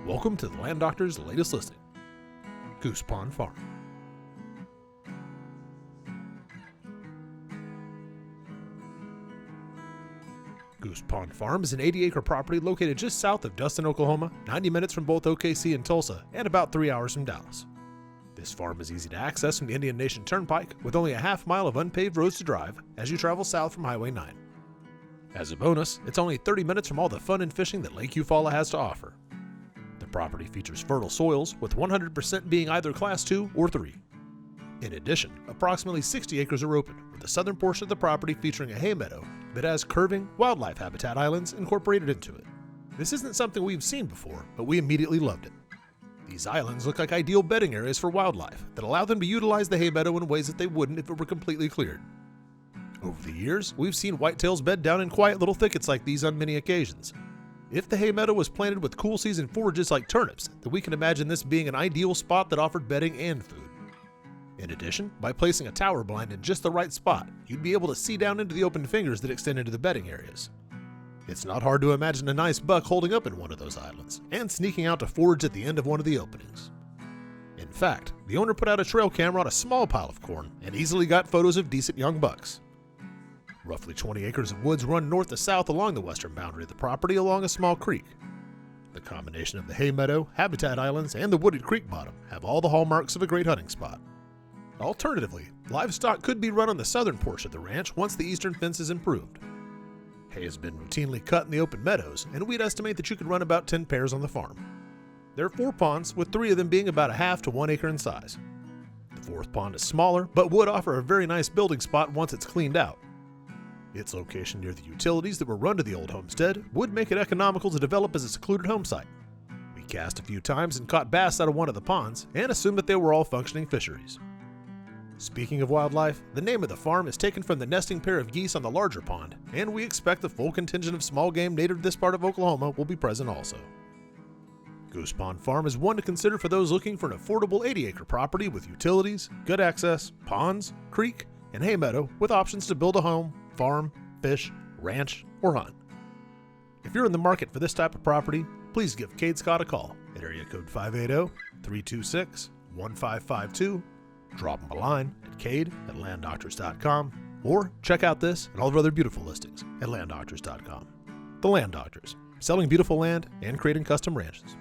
Welcome to the Land Doctor's latest listing, Goose Pond Farm. Goose Pond Farm is an 80-acre property located just south of Dustin, Oklahoma, 90 minutes from both OKC and Tulsa, and about 3 hours from Dallas. This farm is easy to access from the Indian Nation Turnpike, with only a half-mile of unpaved roads to drive as you travel south from Highway 9. As a bonus, it's only 30 minutes from all the fun and fishing that Lake Eufaula has to offer. The property features fertile soils, with 100% being either Class 2 or 3. In addition, approximately 60 acres are open, with the southern portion of the property featuring a hay meadow that has curving wildlife habitat islands incorporated into it. This isn't something we've seen before, but we immediately loved it. These islands look like ideal bedding areas for wildlife that allow them to utilize the hay meadow in ways that they wouldn't if it were completely cleared. Over the years, we've seen whitetails bed down in quiet little thickets like these on many occasions. If the hay meadow was planted with cool season forages like turnips, then we can imagine this being an ideal spot that offered bedding and food. In addition, by placing a tower blind in just the right spot, you'd be able to see down into the open fingers that extend into the bedding areas. It's not hard to imagine a nice buck holding up in one of those islands and sneaking out to forage at the end of one of the openings. In fact, the owner put out a trail camera on a small pile of corn and easily got photos of decent young bucks. Roughly 20 acres of woods run north to south along the western boundary of the property along a small creek. The combination of the hay meadow, habitat islands, and the wooded creek bottom have all the hallmarks of a great hunting spot. Alternatively, livestock could be run on the southern portion of the ranch once the eastern fence is improved. Hay has been routinely cut in the open meadows, and we'd estimate that you could run about 10 pairs on the farm. There are 4 ponds, with 3 of them being about a half to 1 acre in size. The 4th pond is smaller, but would offer a very nice building spot once it's cleaned out. Its location near the utilities that were run to the old homestead would make it economical to develop as a secluded home site. We cast a few times and caught bass out of one of the ponds, and assumed that they were all functioning fisheries. Speaking of wildlife, the name of the farm is taken from the nesting pair of geese on the larger pond, and we expect the full contingent of small game native to this part of Oklahoma will be present also. Goose Pond Farm is one to consider for those looking for an affordable 80-acre property with utilities, good access, ponds, creek, and hay meadow with options to build a home, farm, fish, ranch, or hunt. If you're in the market for this type of property, please give Cade Scott a call at area code 580-326-1552, drop him a line at cade@landdoctors.com, or check out this and all of our other beautiful listings at landdoctors.com. The Land Doctors, selling beautiful land and creating custom ranches.